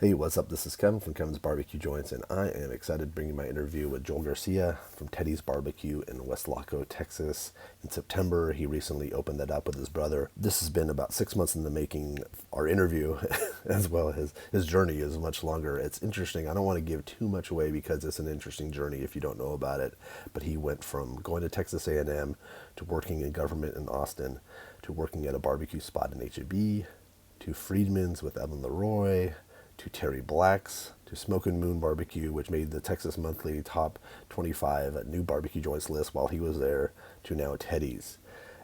Hey, what's up? This is Kevin from Kevin's BBQ Joints, and I am excited to bring you my interview with Joel Garcia from Teddy's Barbecue in Weslaco, Texas. In September, he recently opened that up with his brother. This has been about 6 months in the making. Our interview, as well as his journey, is much longer. It's interesting. I don't want to give too much away because it's an interesting journey if you don't know about it. But he went from going to Texas A&M to working in government in Austin to working at a barbecue spot in H.E.B. to Freedman's with Evan LeRoy, to Terry Black's, to Smokin Moon BBQ, which made the Texas Monthly top 25 new barbecue joints list while he was there, to now Teddy's.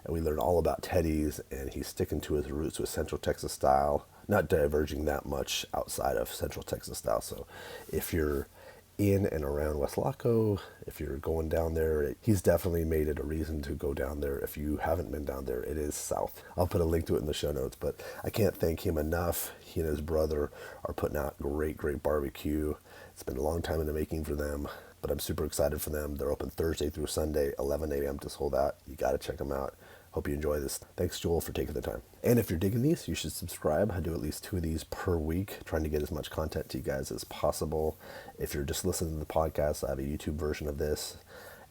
And we learned all about Teddy's, and he's sticking to his roots with Central Texas style, not diverging that much outside of Central Texas style. So if you're in and around Weslaco, if you're going down there, he's definitely made it a reason to go down there. If you haven't been down there, it is south. I'll put a link to it in the show notes, but I can't thank him enough. He and his brother are putting out great barbecue. It's been a long time in the making for them, but I'm super excited for them. They're open Thursday through Sunday, 11 a.m. to sold out. You got to check them out. Hope you enjoy this. Thanks, Joel, for taking the time. And if you're digging these, you should subscribe. I do at least 2 of these per week, trying to get as much content to you guys as possible. If you're just listening to the podcast, I have a YouTube version of this,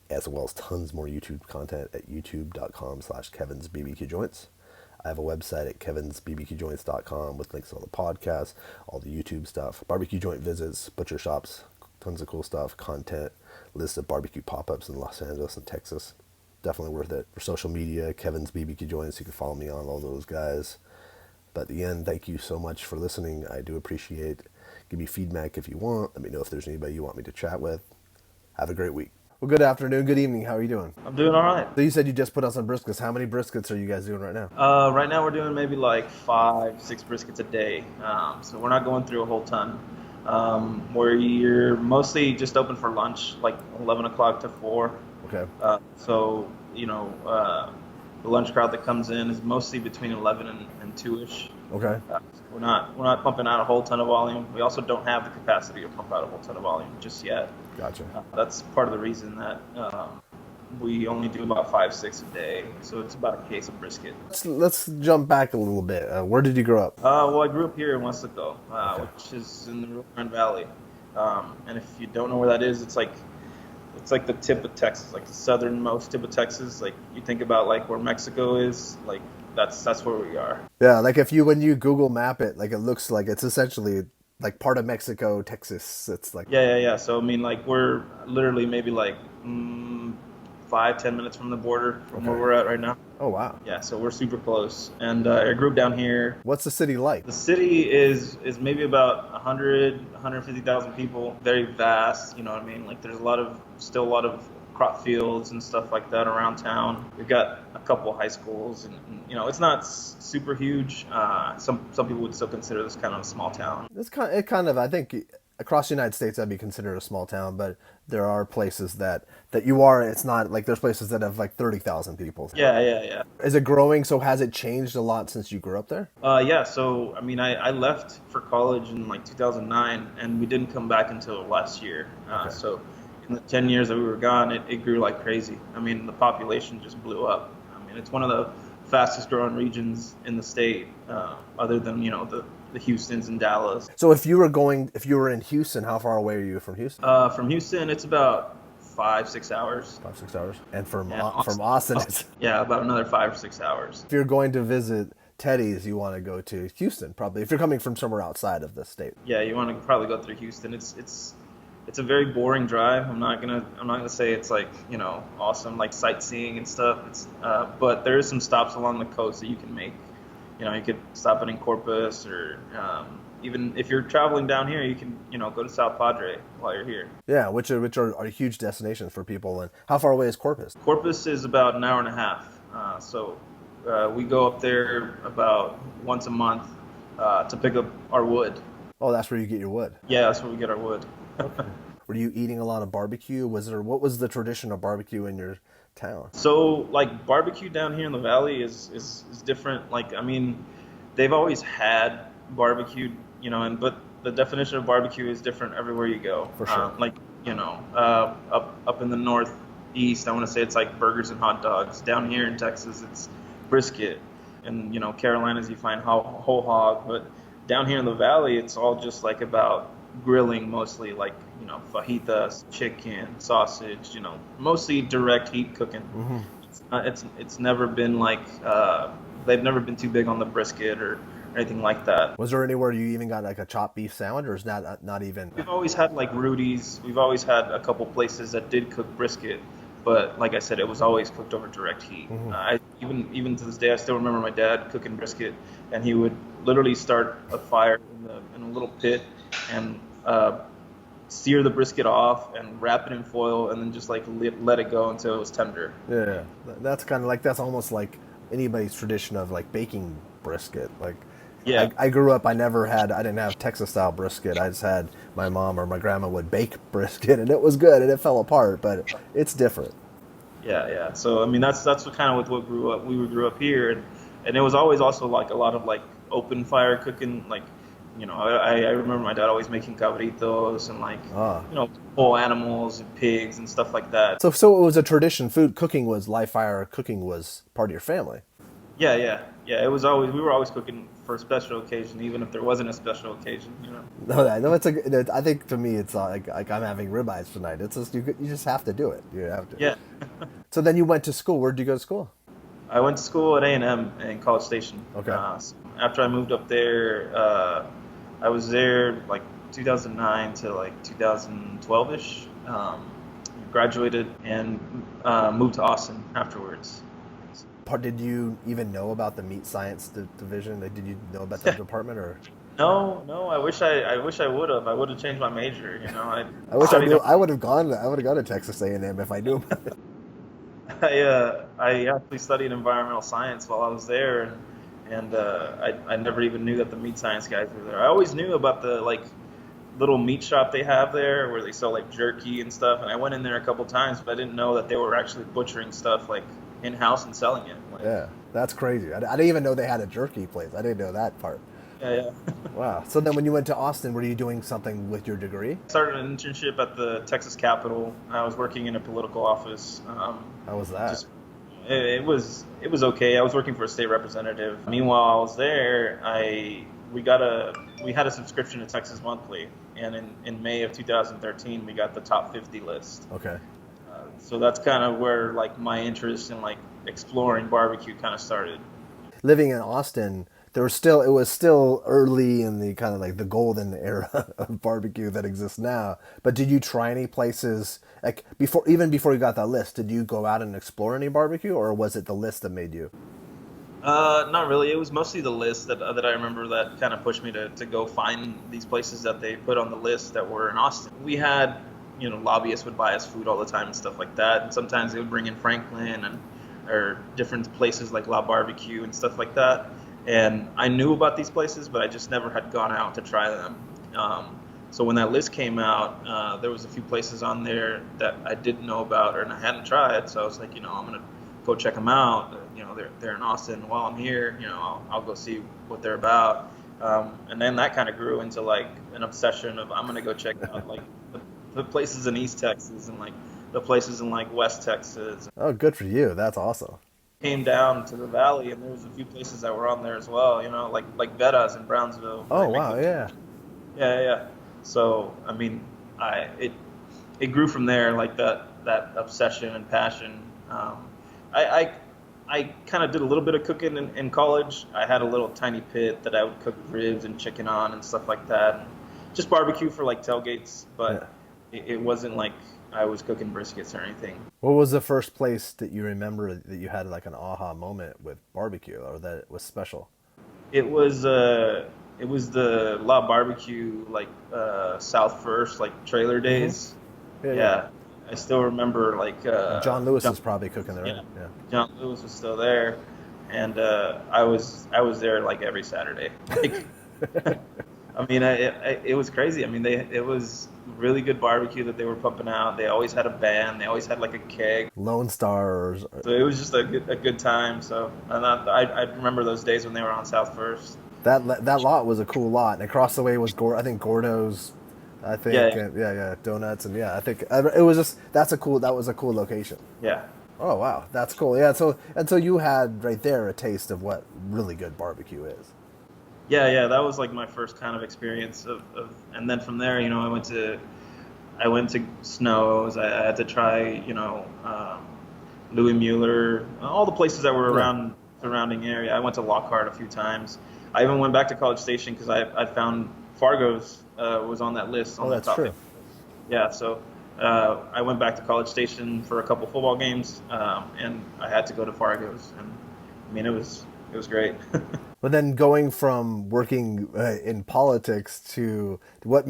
as well as tons more YouTube content at youtube.com/Kevin's BBQ Joints. I have a website at kevinsbbqjoints.com with links to all the podcasts, all the YouTube stuff, barbecue joint visits, butcher shops, tons of cool stuff, content, list of barbecue pop-ups in Los Angeles and Texas. Definitely worth it. For social media, Kevin's BBQ Joints, you can follow me on all those guys. But at the end, thank you so much for listening. I do appreciate it. Give me feedback if you want. Let me know if there's anybody you want me to chat with. Have a great week. Well, good afternoon, good evening. How are you doing? I'm doing all right. So you said you just put on some briskets. How many briskets are you guys doing right now? Right now we're doing maybe like 5-6 briskets a day. So we're not going through a whole ton. We're mostly just open for lunch, like 11 o'clock to 4. Okay. The lunch crowd that comes in is mostly between 11 and 2-ish. Okay. So we're not pumping out a whole ton of volume. We also don't have the capacity to pump out a whole ton of volume just yet. Gotcha. That's part of the reason that we only do about 5-6 a day. So it's about a case of brisket. Let's jump back a little bit. Where did you grow up? Well, I grew up here in Weslaco, which is in the Grande Valley. And if you don't know where that is, it's like the tip of Texas, like the southernmost tip of Texas. Like you think about like where Mexico is, like that's where we are. Yeah, like when you Google map it, like it looks like it's essentially like part of Mexico, Texas. It's like Yeah. So I mean, like we're literally maybe like 5-10 minutes from the border from where we're at right now. Oh wow. Yeah, so we're super close. And I grew up down here. What's the city like? The city is maybe about 150,000 people. Very vast, you know what I mean? Like there's still a lot of crop fields and stuff like that around town. We've got a couple high schools, and you know, it's not super huge. Some people would still consider this kind of a small town. It kind of I think across the United States that'd be considered a small town, but there are places that it's not like there's places that have like 30,000 people. Yeah. Is it growing? So has it changed a lot since you grew up there? Yeah, so I mean, I left for college in like 2009, and we didn't come back until last year. Okay. So in the 10 years that we were gone, it grew like crazy. I mean, the population just blew up. I mean, it's one of the fastest growing regions in the state, other than, you know, the Houstons and Dallas. So if you were in Houston, how far away are you from Houston? From Houston, it's about 5-6 hours. 5-6 hours. And from Austin, Austin, it's about another 5 or 6 hours. If you're going to visit Teddy's, you want to go to Houston, probably. If you're coming from somewhere outside of the state. Yeah, you want to probably go through Houston. It's a very boring drive. I'm not gonna say it's like, you know, awesome like sightseeing and stuff. But there is some stops along the coast that you can make. You know, you could stop in Corpus, or even if you're traveling down here, you can, you know, go to South Padre while you're here. Yeah, which are huge destinations for people. And how far away is Corpus? Corpus is about an hour and a half. We go up there about once a month to pick up our wood. Oh, that's where you get your wood. Yeah, that's where we get our wood. Were you eating a lot of barbecue? What was the tradition of barbecue in your town? So like barbecue down here in the valley is different. Like, I mean, they've always had barbecue, you know, but the definition of barbecue is different everywhere you go. For sure. Like, you know, up in the northeast, I want to say it's like burgers and hot dogs. Down here in Texas, it's brisket. And, you know, Carolinas, you find whole hog. But down here in the valley, it's all just like about grilling mostly, like, fajitas, chicken, sausage, mostly direct heat cooking. It's never been like they've never been too big on the brisket or anything like that. Was there anywhere you even got like a chopped beef sandwich, or is that not even? We've always had like Rudy's. We've always had a couple places that did cook brisket, but like I said, it was always cooked over direct heat. I even to this day, I still remember my dad cooking brisket, and he would literally start a fire in a little pit and sear the brisket off and wrap it in foil, and then just like let it go until it was tender. Yeah, that's kind of like, that's almost like anybody's tradition of like baking brisket. Like, Yeah, I grew up, I didn't have Texas style brisket. I just had my mom or my grandma would bake brisket, and it was good, and it fell apart, but it's different. yeah. So I mean, that's what kind of what grew up. We grew up here, and it was always also like a lot of like open fire cooking. Like, I remember my dad always making cabritos and like Ah. whole animals and pigs and stuff like that. So it was a tradition. Food cooking was live fire. Cooking was part of your family. Yeah. It was always we were always cooking for a special occasion, even if there wasn't a special occasion. No, I think to me it's like I'm having ribeyes tonight. It's just you just have to do it. You have to. Yeah. So then you went to school. Where did you go to school? I went to school at A&M in College Station. Okay. So after I moved up there, I was there like 2009 to like 2012ish. Graduated and moved to Austin afterwards. Did you even know about the meat science division? Like, did you know about that department or? No. I wish I would have. I would have changed my major. I wish I studied knew. I would have gone. I would have gone to Texas A&M if I knew about it. I actually studied environmental science while I was there, and I never even knew that the meat science guys were there. I always knew about the like little meat shop they have there where they sell like jerky and stuff, and I went in there a couple times, but I didn't know that they were actually butchering stuff like in house and selling it. Like, Yeah, that's crazy. I didn't even know they had a jerky place. I didn't know that part. yeah. Wow. So then when you went to Austin, were you doing something with your degree? Started an internship at the Texas Capitol. I was working in a political office. How was that? Just it was okay. I was working for a state representative. Meanwhile, I was there. We had a subscription to Texas Monthly, and in May of 2013, we got the top 50 list. Okay. So that's kind of where like my interest in like exploring barbecue kind of started. Living in Austin, it was still early in the kind of like the golden era of barbecue that exists now. But did you try any places like even before you got that list? Did you go out and explore any barbecue, or was it the list that made you? Not really. It was mostly the list that I remember that kind of pushed me to go find these places that they put on the list that were in Austin. We had, lobbyists would buy us food all the time and stuff like that. And sometimes they would bring in Franklin or different places like La Barbecue and stuff like that. And I knew about these places, but I just never had gone out to try them. So when that list came out, there was a few places on there that I didn't know about and I hadn't tried. So I was like, I'm going to go check them out. They're in Austin. While I'm here, I'll go see what they're about. And then that kind of grew into like an obsession of I'm going to go check out like the places in East Texas and like the places in like West Texas. Oh, good for you. That's awesome. Came down to the valley and there was a few places that were on there as well, like Veda's in Brownsville. Oh, wow. Yeah. Yeah. So, I mean, it grew from there, like that obsession and passion. I kind of did a little bit of cooking in college. I had a little tiny pit that I would cook ribs and chicken on and stuff like that. And just barbecue for like tailgates, but it wasn't like I was cooking briskets or anything. What was the first place that you remember that you had like an aha moment with barbecue, or that it was special? It was the La Barbecue, like South First, like trailer days. Mm-hmm. Yeah. I still remember like John Lewis is probably cooking there, right? Yeah. John Lewis was still there, and I was there like every Saturday. Like, I mean, it was crazy. I mean, it was really good barbecue that they were pumping out. They always had a band. They always had like a keg. Lone Star. So it was just a good time. So and I remember those days when they were on South First. That lot was a cool lot, and across the way was I think Gordo's. I think yeah, donuts, and I think it was just that was a cool location. Yeah. Oh wow, that's cool. Yeah, so you had right there a taste of what really good barbecue is. Yeah, that was like my first kind of experience and then from there, I went to Snows. I had to try, Louis Mueller, all the places that were Yeah. around surrounding area. I went to Lockhart a few times. I even went back to College Station because I found Fargo's was on that list Oh, on the that's top true. 50. Yeah, so I went back to College Station for a couple football games, and I had to go to Fargo's, and I mean it was great. But then going from working in politics to what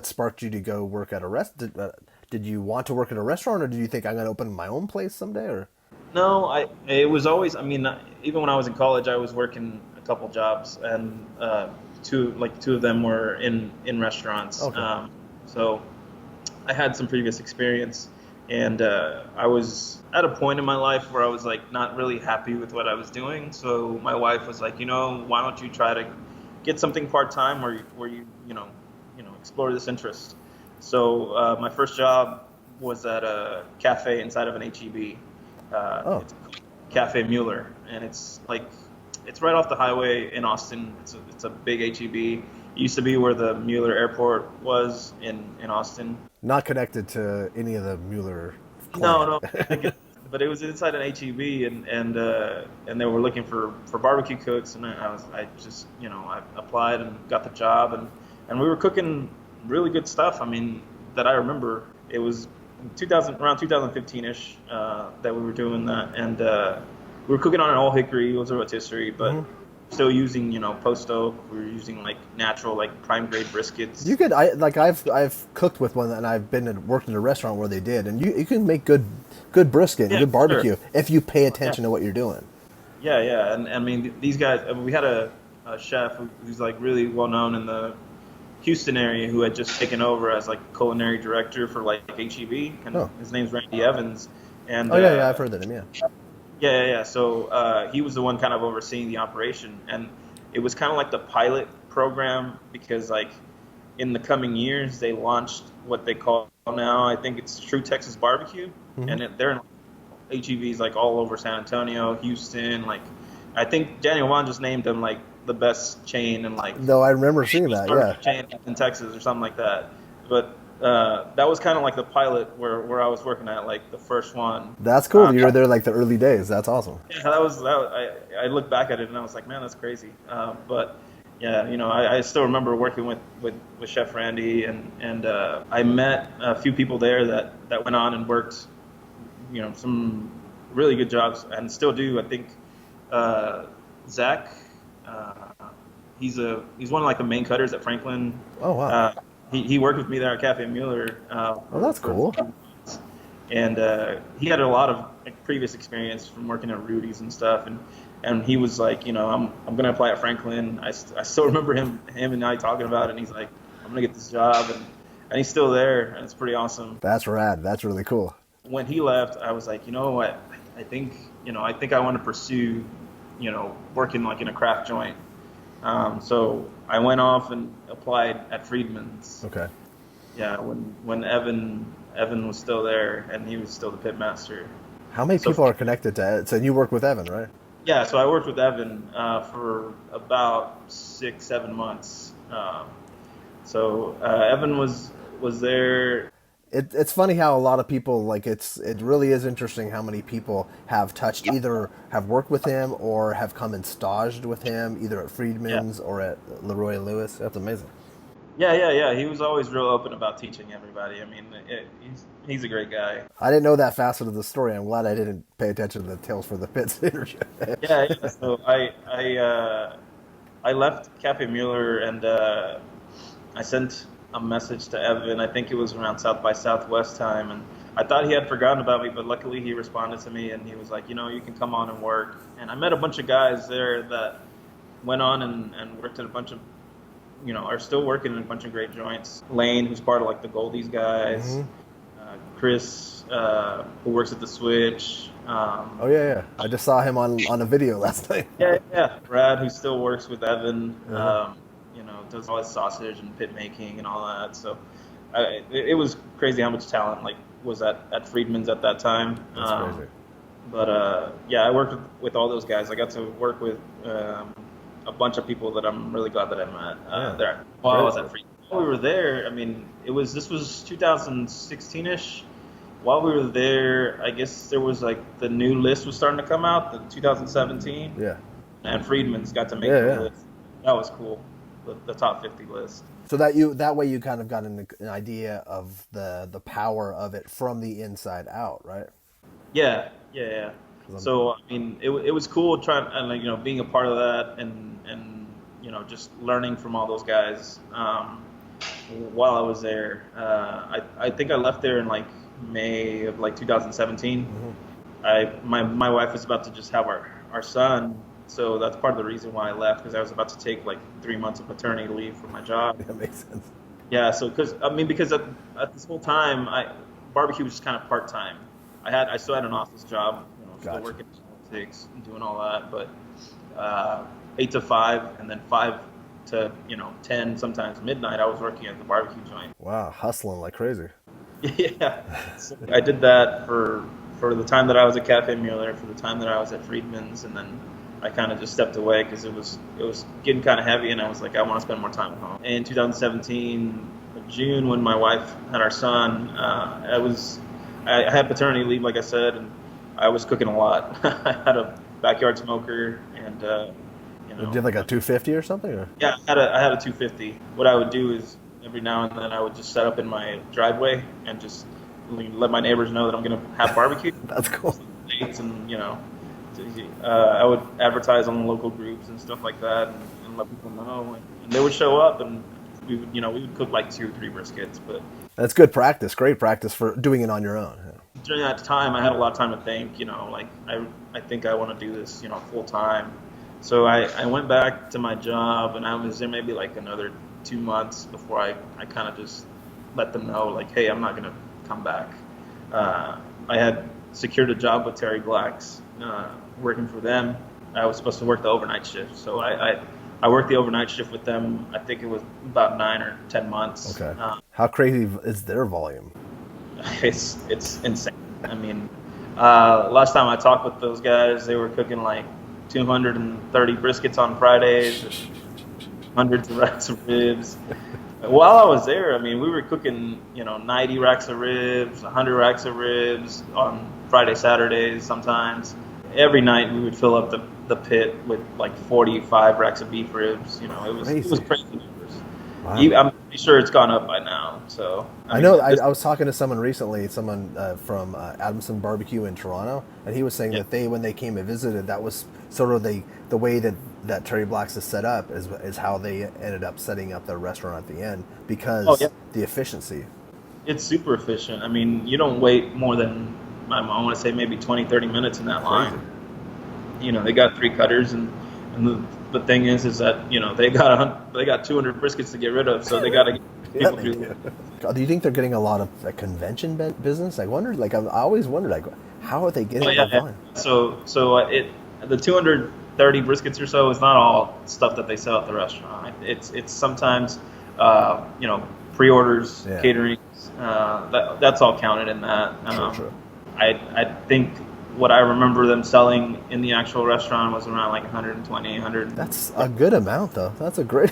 sparked you to go work at a did you want to work at a restaurant, or did you think I'm going to open my own place someday? Or No, it was always. I mean, even when I was in college, I was working a couple jobs, and two of them were in restaurants. okay, So I had some previous experience, and I was at a point in my life where I was like not really happy with what I was doing. So my wife was like, why don't you try to get something part time where explore this interest. So my first job was at a cafe inside of an H.E.B. oh, It's Cafe Mueller, and it's right off the highway in Austin. It's a big H.E.B. It used to be where the Mueller Airport was in Austin. not connected to any of the Mueller No, clan. no, but it was inside an H.E.B. and they were looking for barbecue cooks, and I just I applied and got the job, and we were cooking really good stuff. I mean, that I remember it was 2000 around 2015ish that we were doing that, and we were cooking on an all hickory. It was a rotisserie, but Hmm. still using post oak. We were using like natural like prime grade briskets. You could I've cooked with one, and worked in a restaurant where they did, and you can make good brisket and Yeah, good sure. barbecue if you pay Yeah. attention to what you're doing. Yeah, and I mean these guys. I mean, we had a chef who's like really well known in the Houston area who had just taken over as like culinary director for like H.E.B. and Oh, his name's Randy Evans, and oh yeah, I've heard that name. Yeah. yeah. So he was the one kind of overseeing the operation, and it was kind of like the pilot program because like in the coming years they launched what they call now I think it's True Texas Barbecue, Hmm. and they're in HEVs like all over San Antonio, Houston. Like I think Daniel Wan just named them like the best chain and like No, I remember seeing that. Yeah. barbecue chain in Texas or something like that. But that was kind of like the pilot where I was working at, like the first one. That's cool. You were there like the early days. That's awesome. Yeah, I look back at it and I was like, man, that's crazy. But yeah, I still remember working with Chef Randy, and I met a few people there that went on and worked, some really good jobs and still do. I think Zach, uh, he's one of like the main cutters at Franklin. Oh wow. Uh, he worked with me there at Cafe Mueller Oh, that's for a cool. few months, and he had a lot of like, previous experience from working at Rudy's and stuff, and he was like, I'm gonna apply at Franklin. I still remember him and I talking about it, and he's like, I'm gonna get this job, and he's still there, and it's pretty awesome. That's rad. That's really cool. When he left, I was like, what, I think I want to pursue, working like in a craft joint. So I went off and applied at Freedman's. Okay. Yeah, when Evan was still there and he was still the pit master. How many So people are connected to it? So you work with Evan, right? yeah, so I worked with Evan for about 6 7 months. Evan was there. It's funny how a lot of people it really is interesting how many people have touched either have worked with him or have come and staged with him either at Yeah, Freedman's or at Leroy Lewis. That's amazing. yeah. He was always real open about teaching everybody. I mean, he's a great guy. I didn't know that facet of the story. I'm glad I didn't pay attention to the Tales for the Pits interview. Yeah. So I left Cafe Mueller and I sent a message to Evan. I think it was around South by Southwest time, and I thought he had forgotten about me, but luckily he responded to me and he was like, you can come on and work. And I met a bunch of guys there that went on and worked at a bunch of, are still working in a bunch of great joints. Lane, who's part of like the Goldies guys, Hmm. Chris, who works at the Switch. Oh yeah. I just saw him on a video last night. Yeah. Brad, who still works with Evan, Uh-huh. does all his sausage and pit making and all that. So it was crazy how much talent like was at Freedman's at that time. That's crazy. But yeah, I worked with all those guys. I got to work with a bunch of people that I'm really glad that I met Yeah. there while I was at Freedman. While we were there, I mean, this was 2016ish. While we were there, I guess there was like the new list was starting to come out, the 2017. Yeah. And Freedman's got to make Yeah, the yeah. list. That was cool, the top 50 list. So that way you kind of got an idea of the power of it from the inside out, right? Yeah, yeah, yeah. So I mean, it was cool trying and like being a part of that and just learning from all those guys while I was there. I think I left there in like May of like 2017. My wife was about to just have our son, so that's part of the reason why I left, because I was about to take like 3 months of paternity leave from my job. That makes sense. Yeah, so because at this whole time, barbecue was just kind of part time. I still had an office job, still Gotcha. working politics and doing all that, but 8 to 5, and then 5 to 10, sometimes midnight, I was working at the barbecue joint. Wow, hustling like crazy. Yeah, so I did that for the time that I was at Cafe Mueller, for the time that I was at Freedman's, and then I kind of just stepped away because it was getting kind of heavy, and I was like, I want to spend more time at home. In 2017, June, when my wife had our son, I had paternity leave, like I said, and I was cooking a lot. I had a backyard smoker, and Did you have like a 250 or something? Or? yeah, I had a 250. What I would do is every now and then I would just set up in my driveway and just let my neighbors know that I'm gonna have barbecue. That's cool. And I would advertise on the local groups and stuff like that, and let people know, and they would show up, and we would cook like 2 or 3 briskets. But That's good practice. Great practice for doing it on your own. Yeah. during that time, I had a lot of time to think. Like I think I want to do this, full time. So I went back to my job, and I was there maybe like another 2 months before I kind of just let them know, like, hey, I'm not gonna come back. I had secured a job with Terry Black's, working for them. I was supposed to work the overnight shift, so I worked the overnight shift with them. I think it was about 9 or 10 months. Okay. How crazy is their volume? It's insane. I mean, last time I talked with those guys, they were cooking like 230 briskets on Fridays, hundreds of racks of ribs. While I was there, I mean, we were cooking, 90 racks of ribs, 100 racks of ribs on Friday, Saturdays sometimes. Every night we would fill up the pit with like 45 racks of beef ribs. It was crazy numbers. Wow. I'm pretty sure it's gone up by now. So I know. I was talking to someone recently, from Adamson Barbecue in Toronto, and he was saying that when they came and visited, that was sort of the way that Terry Black's is set up is how they ended up setting up their restaurant at the end, because the efficiency. It's super efficient. I mean, you don't wait more than, I want to say, maybe 20, 30 minutes in that line. They got 3 cutters, and the thing is that they got 200 briskets to get rid of, so they got to get people through. Do you think they're getting a lot of convention business? I wondered, I always wondered, how are they getting that volume? So the 230 briskets or so is not all stuff that they sell at the restaurant. It's sometimes pre-orders, catering. That's all counted in that. Sure. I think what I remember them selling in the actual restaurant was around like 120, 100. That's a good amount, though. That's a great.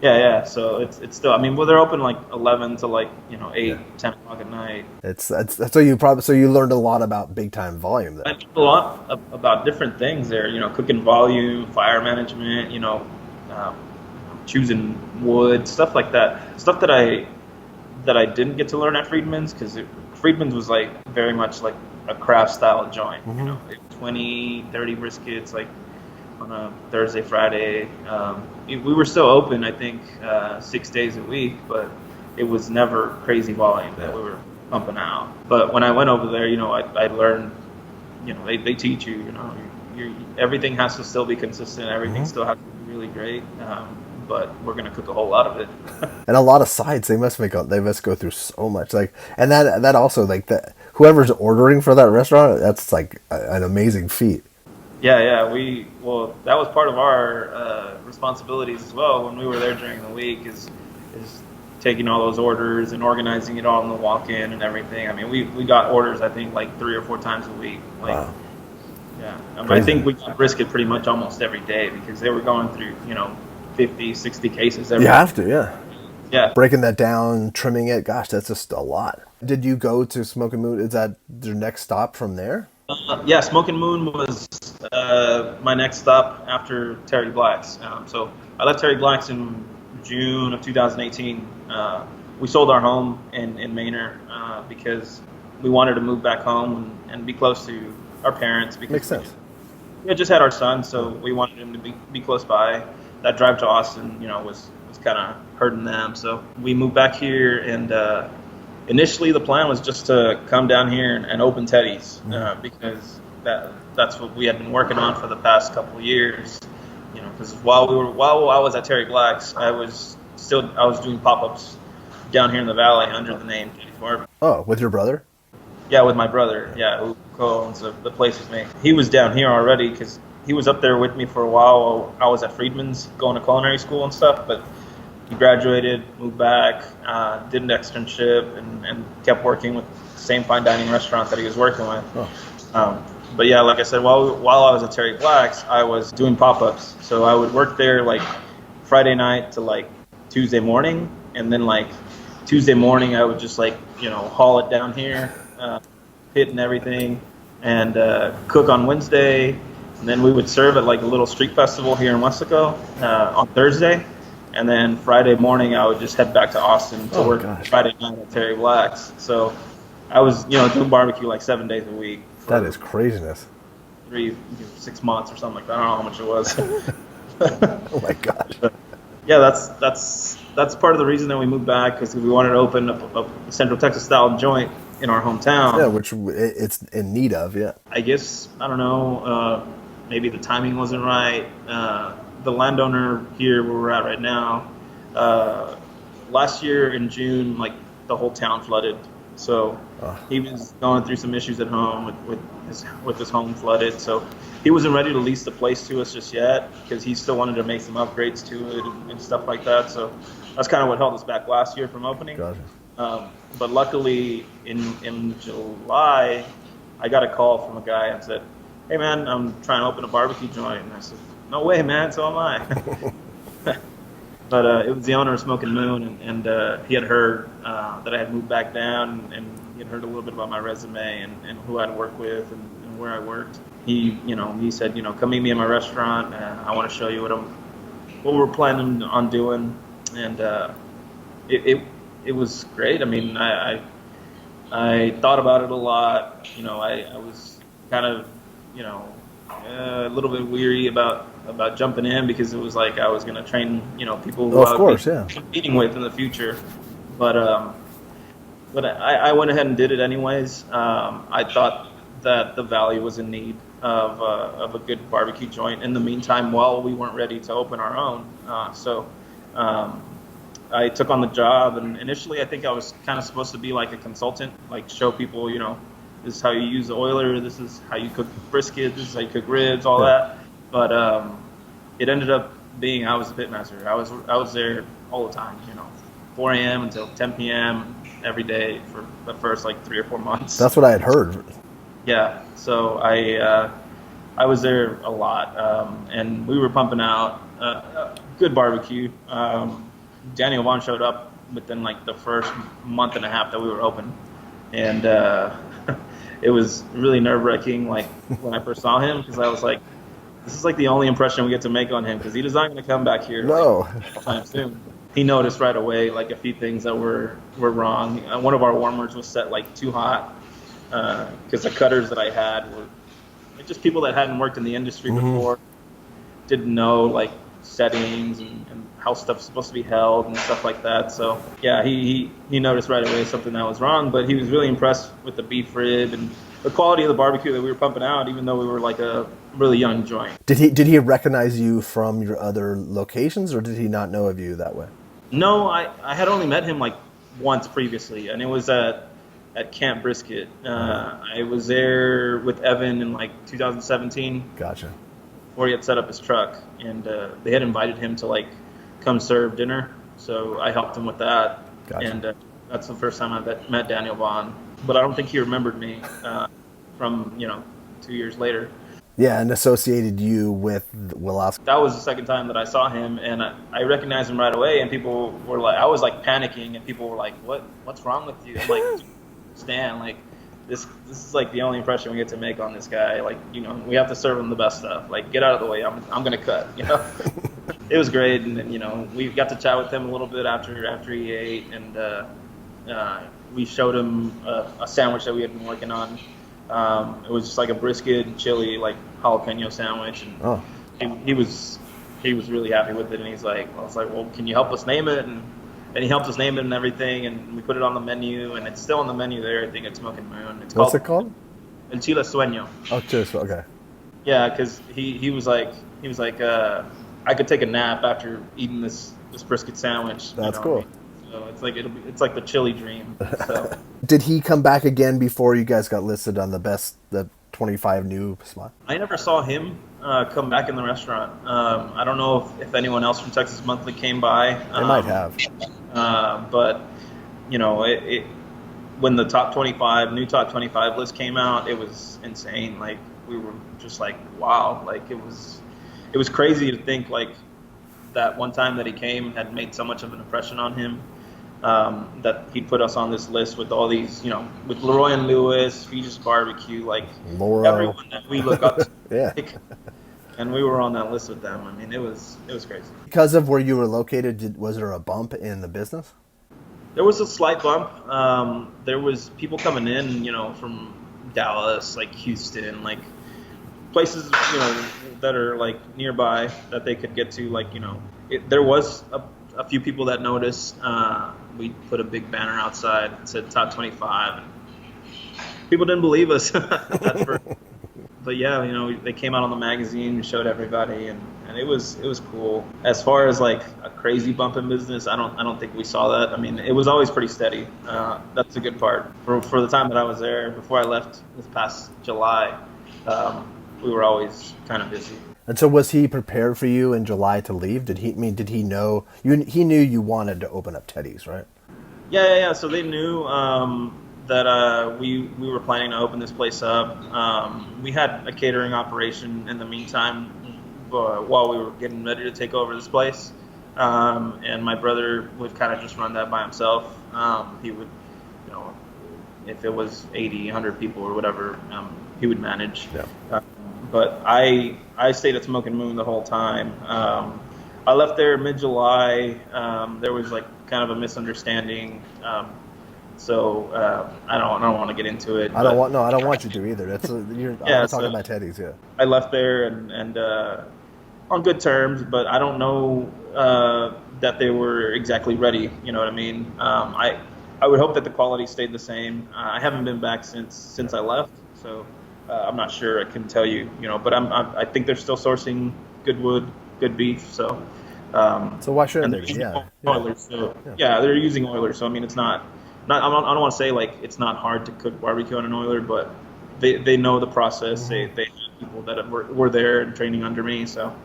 Yeah. So it's still. I mean, they're open like 11 to like 8, 10 o'clock at night. That's so you learned a lot about big time volume there. I learned a lot about different things there. Cooking volume, fire management. Choosing wood, stuff like that. Stuff that I didn't get to learn at Freedman's, because Freedman's was like very much like a craft style joint. 20, 30 briskets like on a Thursday, Friday. We were still open, I think, 6 days a week, but it was never crazy volume that we were pumping out. But when I went over there, I learned, they teach you, everything has to still be consistent. Everything still has to be really great. But we're gonna cook a whole lot of it. And a lot of sides. They must go through so much. And that also whoever's ordering for that restaurant, that's like an amazing feat. Yeah. That was part of our responsibilities as well when we were there during the week, is taking all those orders and organizing it all in the walk-in and everything. I mean, we got orders, I think, like 3 or 4 times a week. Wow. Yeah, I Crazy. think we got brisket pretty much almost every day because they were going through 50, 60 cases every You day. have to, yeah. Yeah. Breaking that down, trimming it. Gosh, that's just a lot. Did you go to Smokin Moon? Is that your next stop from there? Yeah, Smokin Moon was my next stop after Terry Black's. So I left Terry Black's in June of 2018. We sold our home in Manor because we wanted to move back home and be close to our parents because Makes sense. we had just had our son, so we wanted him to be close by. That drive to Austin, was kind of hurting them. So we moved back here, and initially the plan was just to come down here and open Teddy's because that's what we had been working on for the past couple of years. Because while I was at Terry Black's, I was doing pop-ups down here in the valley under the name Teddy's Barbecue. Oh, with your brother? Yeah, with my brother. Yeah, who co-owns the place with me. He was down here already because he was up there with me for a while. I was at Freedman's going to culinary school and stuff, but he graduated, moved back, did an externship, and kept working with the same fine dining restaurant that he was working with. Oh. But yeah, like I said, while I was at Terry Black's, I was doing pop-ups. So I would work there like Friday night to like Tuesday morning, and then like Tuesday morning I would just haul it down here, pit and everything, and cook on Wednesday, and then we would serve at like a little street festival here in Weslaco on Thursday, and then Friday morning I would just head back to Austin to work Friday night at Terry Black's. So I was doing barbecue like 7 days a week. That is craziness. 6 months or something like that. I don't know how much it was. Oh my gosh. Yeah, that's part of the reason that we moved back, because we wanted to open up a Central Texas style joint in our hometown. Yeah, which it's in need of. Yeah. I guess, I don't know, maybe the timing wasn't right. The landowner here where we're at right now, last year in June, like the whole town flooded. So he was going through some issues at home with his home flooded. So he wasn't ready to lease the place to us just yet because he still wanted to make some upgrades to it and stuff like that. So that's kind of what held us back last year from opening. Gotcha. But luckily in July, I got a call from a guy and said, "Hey man, I'm trying to open a barbecue joint." And I said, "No way, man, so am I." But it was the owner of Smokin Moon, and he had heard that I had moved back down, and he had heard a little bit about my resume and who I'd worked with and where I worked. He said, "Come meet me at my restaurant. I want to show you what we're planning on doing." And it was great. I mean, I thought about it a lot. I was kind of a little bit weary about jumping in because it was like I was going to train people who I would be competing with in the future. But I went ahead and did it anyways. I thought that the valley was in need of a good barbecue joint in the meantime while we weren't ready to open our own. So I took on the job, and initially I think I was kind of supposed to be like a consultant, like show people, this is how you use the oiler, this is how you cook brisket, this is how you cook ribs, all that. But it ended up being I was the pitmaster. I was there all the time, 4 a.m. until 10 p.m. every day for the first like 3 or 4 months. That's what I had heard. Yeah, so I was there a lot, and we were pumping out good barbecue. Daniel Vaughn showed up within like the first month and a half that we were open, and it was really nerve-wracking like when I first saw him, because I was like, this is like the only impression we get to make on him, because he is not going to come back here anytime soon. He noticed right away like a few things that were wrong. One of our warmers was set like too hot, because the cutters that I had were like just people that hadn't worked in the industry before, didn't know like settings and how stuff's supposed to be held and stuff like that. So yeah, he noticed right away something that was wrong, but he was really impressed with the beef rib and the quality of the barbecue that we were pumping out, even though we were like a really young joint. Did he recognize you from your other locations, or did he not know of you that way? No, I had only met him like once previously, and it was at Camp Brisket. I was there with Evan in like 2017. Gotcha. Before he had set up his truck, and they had invited him to like come serve dinner, so I helped him with that. Gotcha. And that's the first time I met Daniel Vaughn, but I don't think he remembered me from 2 years later. Yeah, and associated you with Weslaco. That was the second time that I saw him, and I recognized him right away. And people were like, I was like panicking, and people were like, what's wrong with you? I'm like, Stan, like this is like the only impression we get to make on this guy. Like, we have to serve him the best stuff. Like, get out of the way. I'm gonna cut. It was great, and then, we got to chat with him a little bit after he ate, and we showed him a sandwich that we had been working on. It was just like a brisket and chili, like jalapeno sandwich, and he was really happy with it. And I was like, well, can you help us name it? And he helped us name it and everything, and we put it on the menu, and it's still on the menu there. I think it's Smokin Moon. What's it called? El Chile Sueño. Oh, cheers. Okay. Yeah, because he was like I could take a nap after eating this brisket sandwich. That's cool. So it's like the chili dream. So. Did he come back again before you guys got listed on the 25 new spot? I never saw him come back in the restaurant. I don't know if anyone else from Texas Monthly came by. They might have. But when the new top 25 list came out, it was insane. Like, we were just like, wow. Like, it was crazy to think like that one time that he came had made so much of an impression on him. That he put us on this list with all these, with LeRoy and Lewis, Feges Barbecue, like Laurel. Everyone that we look up to. Yeah. And we were on that list with them. I mean, it was crazy. Because of where you were located, was there a bump in the business? There was a slight bump. There was people coming in, from Dallas, like Houston, like places, that are like nearby that they could get to. Like, there was a few people that noticed. We put a big banner outside that said top 25. People didn't believe us at first. But yeah, they came out on the magazine, showed everybody, and it was cool. As far as like a crazy bump in business, I don't think we saw that. I mean, it was always pretty steady. That's the good part. For the time that I was there, before I left this past July, we were always kind of busy. And so, was he prepared for you in July to leave? Did he know he knew you wanted to open up Teddy's, right? Yeah. So they knew that we were planning to open this place up. We had a catering operation in the meantime while we were getting ready to take over this place. And my brother would kind of just run that by himself. He would, if it was 80, 100 people or whatever, he would manage. Yeah. But I stayed at Smokin Moon the whole time. I left there mid-July. There was like kind of a misunderstanding. So I don't want to get into it. I don't want you to either. I'm talking about Teddy's. Yeah. I left there and on good terms, but I don't know that they were exactly ready. You know what I mean? I would hope that the quality stayed the same. I haven't been back since I left, so I'm not sure. I couldn't tell you. But I think they're still sourcing good wood, good beef. So why shouldn't they? Yeah. Oilers. So, yeah, they're using oilers. So I mean, it's not. I don't want to say like it's not hard to cook barbecue on an oiler, but they know the process. Mm-hmm. They have people that were there and training under me, so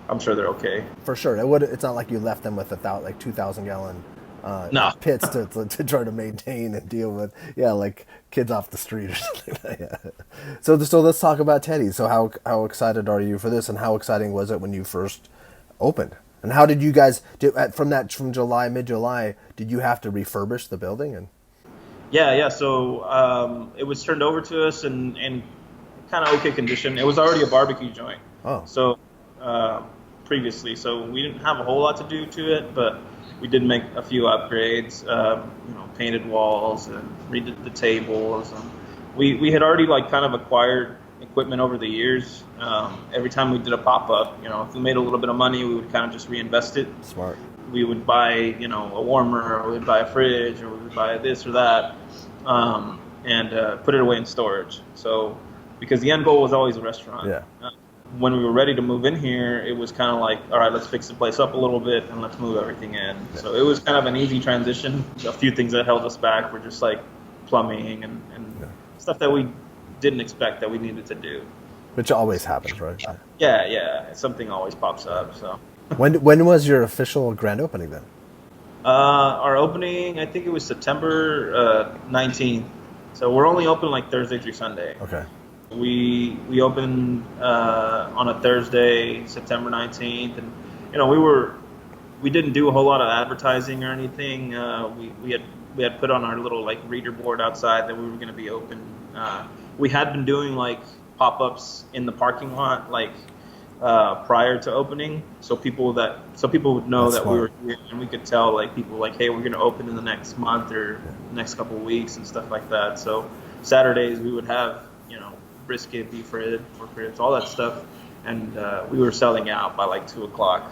I'm sure they're okay. For sure, it's not like you left them with 2,000 gallon pits to try to maintain and deal with. Yeah, like kids off the street or something like that. So let's talk about Teddy. So how excited are you for this, and how exciting was it when you first opened? And how did you guys do from mid-July? Did you have to refurbish the building? And yeah. So it was turned over to us in kind of okay condition. It was already a barbecue joint. Oh. So previously, so we didn't have a whole lot to do to it, but we did make a few upgrades. Painted walls and redid the tables. And we had already like kind of acquired equipment over the years. Every time we did a pop-up, if we made a little bit of money, we would kind of just reinvest it. Smart. We would buy, a warmer, or we would buy a fridge, or we would buy this or that, and put it away in storage. So, because the end goal was always a restaurant. Yeah. When we were ready to move in here, it was kind of like, all right, let's fix the place up a little bit and let's move everything in. Yeah. So it was kind of an easy transition. A few things that held us back were just like plumbing and stuff that we didn't expect that we needed to do. Which always happens, right? Yeah. Something always pops up. So. When was your official grand opening then? Our opening, I think it was September 19th. So we're only open like Thursday through Sunday. Okay. We opened on a Thursday, September 19th, and you know we didn't do a whole lot of advertising or anything. We had put on our little like reader board outside that we were going to be open. We had been doing like pop-ups in the parking lot like prior to opening, so people would know That's that we smart. were here, and we could tell like people like, hey, we're going to open in the next month or Yeah. next couple of weeks and stuff like that. So Saturdays we would have brisket, beef rib, pork ribs, all that stuff, and we were selling out by like 2 o'clock.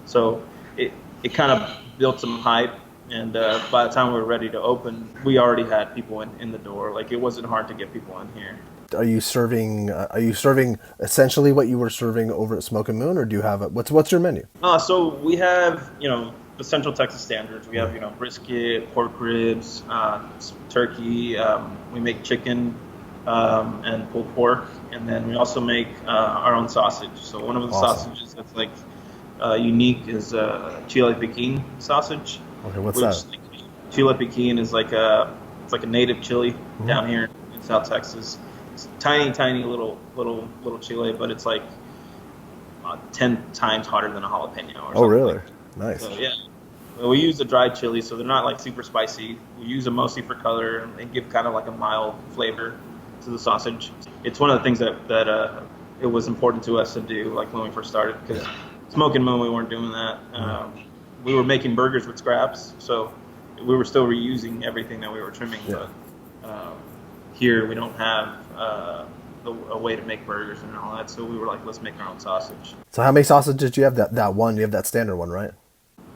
So it kind of built some hype, and by the time we were ready to open, we already had people in the door. Like it wasn't hard to get people in here. Are you serving? Are you serving essentially what you were serving over at Smokin Moon, or do you have what's your menu? So we have the Central Texas standards. We have brisket, pork ribs, turkey. We make chicken and pulled pork, and then we also make our own sausage. So one of the Awesome. sausages that's like unique is Chile Pekin sausage. Okay, what's Which that? Chile Pekin is like a native chili down here in South Texas. It's tiny little chili, but it's like 10 times hotter than a jalapeno or something. Oh, really? Nice. So yeah, well, we use the dried chili, so they're not like super spicy. We use them mostly for color, and they give kind of like a mild flavor to the sausage. It's one of the things that it was important to us to do, like when we first started, because Smokin Moon we weren't doing that. We were making burgers with scraps, so we were still reusing everything that we were trimming. Yeah. But here we don't have a way to make burgers and all that, so we were like, let's make our own sausage. So how many sausages do you have? That one, you have that standard one, right?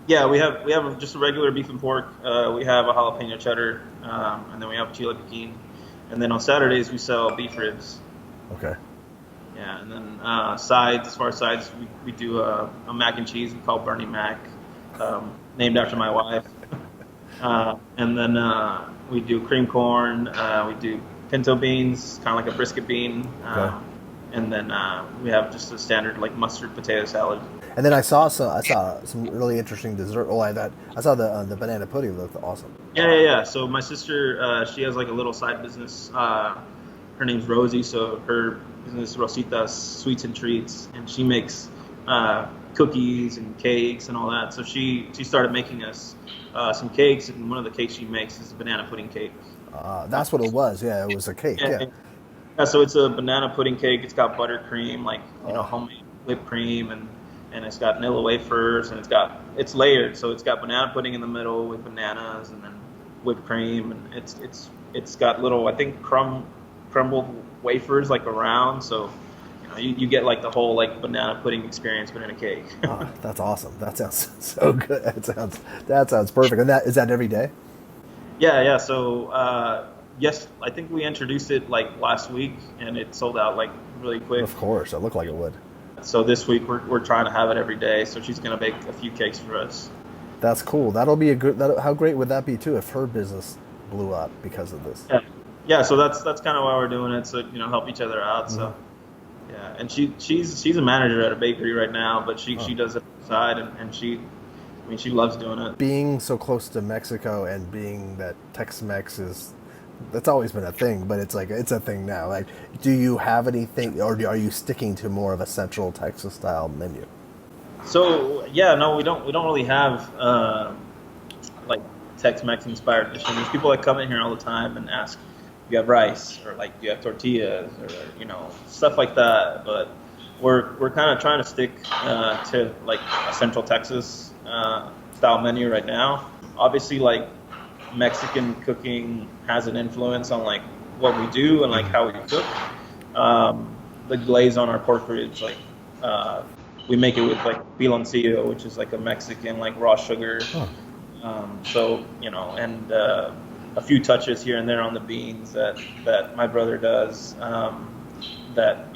Yeah, we have just a regular beef and pork. We have a jalapeno cheddar, and then we have chile piquin. And then on Saturdays we sell beef ribs. Okay. Yeah, and then sides. As far as sides, we do a mac and cheese we call Bernie Mac, named after my wife. And then we do cream corn. We do pinto beans, kind of like a brisket bean. Okay. And then we have just a standard like mustard potato salad. And then I saw some really interesting dessert. Oh, I saw the banana pudding looked awesome. Yeah. So my sister, she has like a little side business. Her name's Rosie, so her business Rosita's Sweets and Treats, and she makes cookies and cakes and all that. So she started making us some cakes, and one of the cakes she makes is a banana pudding cake. That's what it was. Yeah, it was a cake. Yeah. Yeah, so it's a banana pudding cake. It's got buttercream, like homemade whipped cream, and it's got vanilla wafers, and it's layered. So it's got banana pudding in the middle with bananas, and then whipped cream, and it's got little, I think, crumbled wafers like around. So you get like the whole like banana pudding experience, but in a cake. That's awesome. That sounds so good. That sounds perfect. And is that every day? Yeah. So yes, I think we introduced it like last week, and it sold out like really quick. Of course, it looked like it would. So this week we're trying to have it every day. So she's gonna bake a few cakes for us. That's cool. That'll be how great would that be too if her business blew up because of this? Yeah. So that's kind of why we're doing it. So help each other out. So yeah, and she's a manager at a bakery right now, but she does it outside, and she loves doing it. Being so close to Mexico and being that Tex-Mex that's always been a thing, but it's a thing now. Like, do you have anything, or are you sticking to more of a Central Texas style menu? So yeah, no, we don't really have like Tex-Mex inspired dishes. There's people that come in here all the time and ask, "Do you have rice?" or like, "Do you have tortillas?" or stuff like that. But we're kind of trying to stick to like a Central Texas style menu right now. Obviously, like Mexican cooking has an influence on like what we do and like how we cook. The glaze on our pork ribs, like we make it with like piloncillo, which is like a Mexican like raw sugar. So and a few touches here and there on the beans that my brother does. That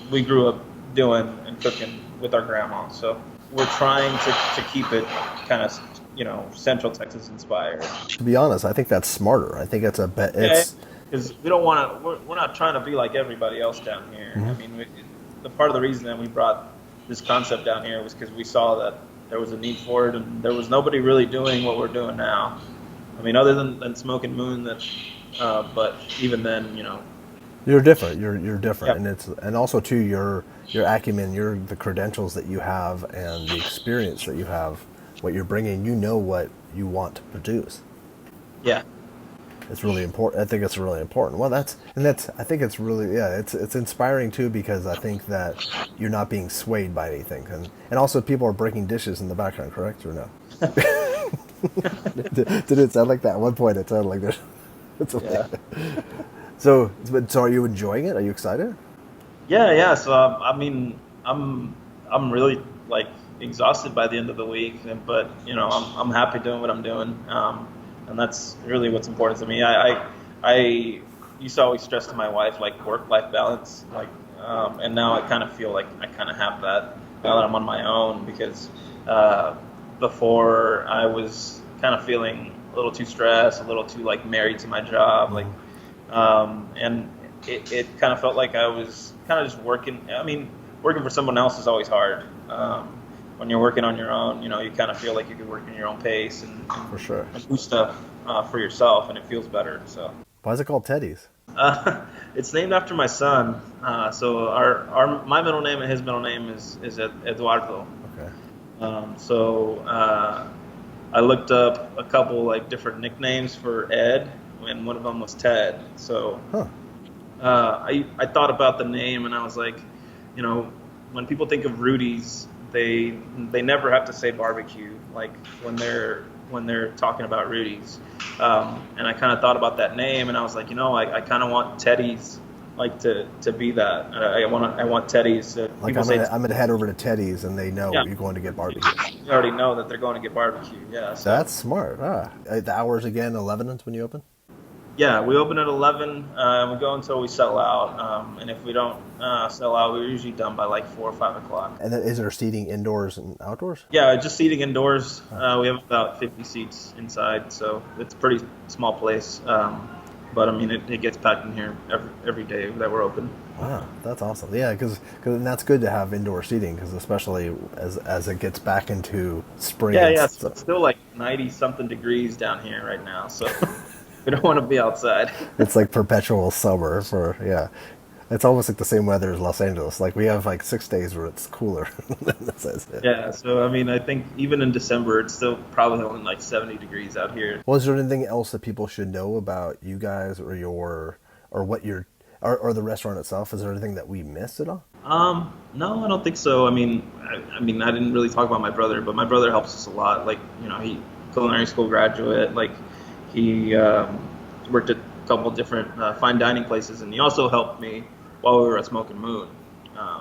we grew up doing and cooking with our grandma. So we're trying to keep it kind of Central Texas inspired. To be honest, I think that's smarter. I think it's because we don't want to. We're not trying to be like everybody else down here. I mean, the part of the reason that we brought this concept down here was because we saw that there was a need for it, and there was nobody really doing what we're doing now. I mean, other than Smokin Moon, but even then, You're different. You're different, Yep. and also too your acumen, the credentials that you have, and the experience that you have, what you're bringing. You know what you want to produce. Yeah. It's really important. I think it's really important. Well, that's I think it's really, yeah. It's inspiring too, because I think that you're not being swayed by anything, and also people are breaking dishes in the background, correct or no? Did it sound like that? At one point, it sounded like there's. It's Yeah. so are you enjoying it? Are you excited? Yeah, yeah. So I mean, I'm really like exhausted by the end of the week, but I'm happy doing what I'm doing, and that's really what's important to me. I used to always stress to my wife like work-life balance, like, and now I kind of feel like I kind of have that now that I'm on my own because uh, before I was kind of feeling a little too stressed, a little too like married to my job, like, and it kind of felt like I was kind of just working. I mean, working for someone else is always hard. When you're working on your own, you kind of feel like you can work in your own pace For sure. and do stuff for yourself, and it feels better. So Why is it called Teddy's? it's named after my son. So our my middle name and his middle name is Eduardo. Okay. So I looked up a couple like different nicknames for Ed, and one of them was Ted. So Huh. I thought about the name, and I was like, when people think of Rudy's, they never have to say barbecue, like when they're talking about Rudy's. And I kind of thought about that name, and I was like, I kind of want Teddy's like to be that. I want Teddy's. Like People say I'm gonna head over to Teddy's, and they know yeah, you're going to get barbecue. you already know that they're going to get barbecue. Yeah, so. That's smart. The hours again, 11 is when you open. Yeah, we open at 11. We go until we sell out. And if we don't sell out, we're usually done by like 4 or 5 o'clock. And then is there seating indoors and outdoors? Yeah, just seating indoors. We have about 50 seats inside, so it's a pretty small place. But I mean, it gets packed in here every day that we're open. Wow, that's awesome. Yeah, because that's good to have indoor seating, because especially as it gets back into spring Yeah, and yeah. So stuff. it's still like 90 something degrees down here right now, so we don't want to be outside. It's like perpetual summer for, yeah. It's almost like the same weather as Los Angeles. Like we have like 6 days where it's cooler. That's it. Yeah, so I mean, I think even in December, it's still probably only like 70 degrees out here. Well, is there anything else that people should know about you guys or what your or the restaurant itself? Is there anything that we missed at all? No, I don't think so. I mean, I didn't really talk about my brother, but my brother helps us a lot. Like, he culinary school graduate. Like, he worked at a couple different fine dining places, and he also helped me while we were at Smokin Moon.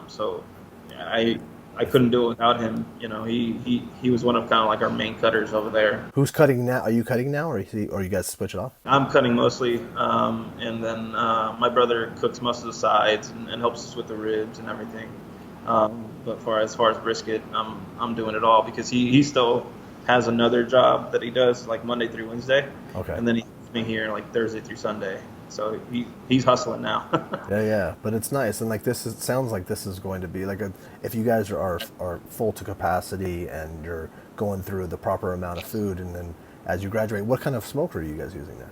So yeah, I couldn't do it without him. He was one of kind of like our main cutters over there. Who's cutting now? Are you cutting now, or you guys switch it off? I'm cutting mostly, and then my brother cooks most of the sides and helps us with the ribs and everything. But as far as brisket, I'm doing it all because he still has another job that he does like Monday through Wednesday, Okay. and then he keeps me here like Thursday through Sunday. So he's hustling now. Yeah, but it's nice, and like it sounds like this is going to be like if you guys are full to capacity and you're going through the proper amount of food, and then as you graduate, what kind of smoker are you guys using now?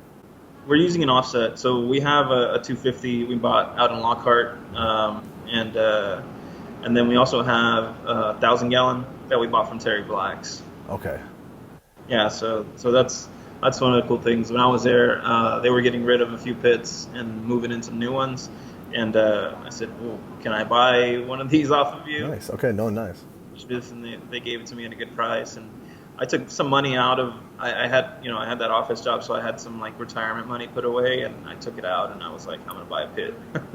We're using an offset, so we have a 250 we bought out in Lockhart, and then we also have a 1,000-gallon that we bought from Terry Black's. Okay. Yeah, so that's one of the cool things. When I was there, they were getting rid of a few pits and moving in some new ones, and I said, "Well, can I buy one of these off of you?" Nice. Okay. No, nice. And they gave it to me at a good price, and I took some money out of. I had that office job, so I had some like retirement money put away, and I took it out, and I was like, I'm gonna buy a pit.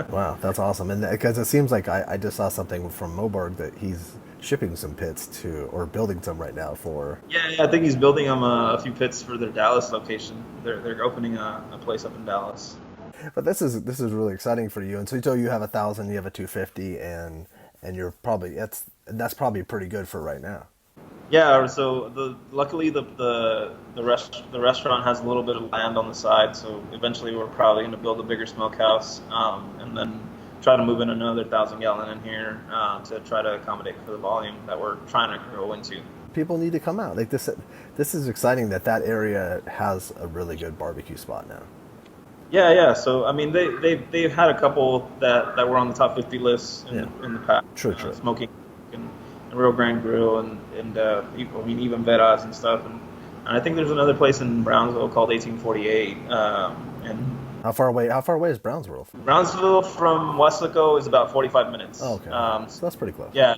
Wow, that's awesome. And because it seems like I just saw something from Moberg that he's shipping some pits to, or building some right now for. Yeah, I think he's building them a few pits for their Dallas location. They're opening a place up in Dallas. But this is really exciting for you. And so you have 1,000, you have a 250, and you're probably that's probably pretty good for right now. Yeah, so luckily the restaurant has a little bit of land on the side, so eventually we're probably going to build a bigger smokehouse, and then try to move in another 1,000-gallon in here to try to accommodate for the volume that we're trying to grow into. People need to come out. Like this is exciting that area has a really good barbecue spot now. Yeah. So I mean, they've had a couple that were on the top 50 lists Yeah. in the past. True. Smoking and Rio Grande Grill and I mean even Vedas and stuff. And I think there's another place in Brownsville called 1848. And How far away is Brownsville? Brownsville from Weslaco is about 45 minutes. Oh, okay. So that's pretty close. Yeah.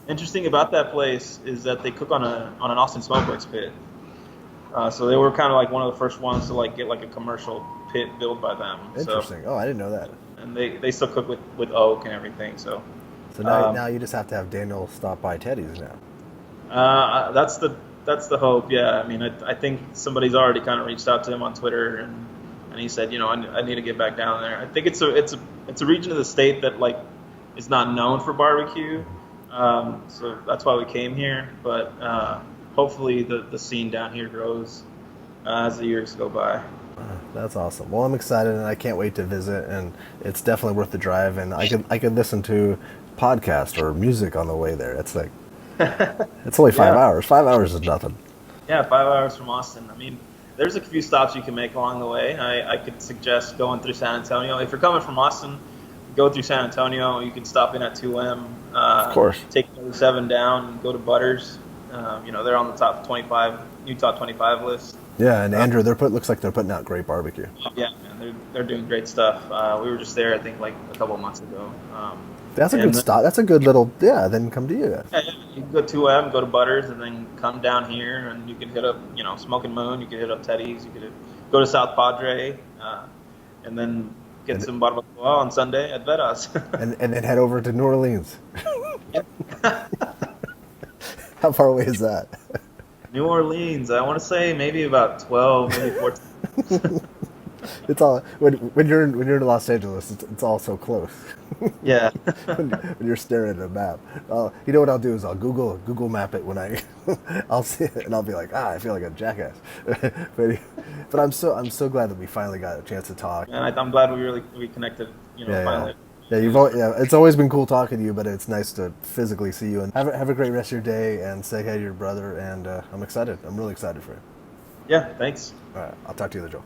Interesting about that place is that they cook on an Austin Smokeworks pit. So they were kind of like one of the first ones to like get like a commercial pit built by them. Interesting. So, I didn't know that. and they still cook with oak and everything. So now you just have to have Daniel stop by Teddy's now. that's the hope. Yeah. I mean, I think somebody's already kind of reached out to him on Twitter and he said, I need to get back down there. I think it's a region of the state that like is not known for barbecue. So that's why we came here. But hopefully the scene down here grows as the years go by. That's awesome. Well, I'm excited and I can't wait to visit, and it's definitely worth the drive. And I could listen to podcast or music on the way there. It's like it's only 5 hours. 5 hours is nothing. Yeah, 5 hours from Austin. I mean, there's a few stops you can make along the way. I could suggest going through San Antonio. If you're coming from Austin, go through San Antonio. You can stop in at 2M. Of course. Take 7 down and go to Butters. They're on the top 25, new top 25 list. Yeah, and Andrew, looks like they're putting out great barbecue. Yeah, man, they're doing great stuff. We were just there, I think, like a couple of months ago. That's a good stop. That's a good little, then come to you guys. Yeah, you can go 2M, go to Butters, and then come down here, and you can hit up, Smokin Moon. You can hit up Teddy's. You could go to South Padre, and then get some barbacoa on Sunday at Vedas. and then head over to New Orleans. How far away is that? New Orleans, I want to say maybe about 12, maybe 14. It's all when you're in Los Angeles, it's all so close. Yeah. when you're staring at a map. You know what I'll do is I'll Google map it when I'll see it and I'll be like, I feel like a jackass. but I'm so glad that we finally got a chance to talk. And I'm glad we connected. Finally. Yeah, it's always been cool talking to you, but it's nice to physically see you. And have a great rest of your day, and say hi to your brother. And I'm excited. I'm really excited for you. Yeah, thanks. All right, I'll talk to you later, Joel.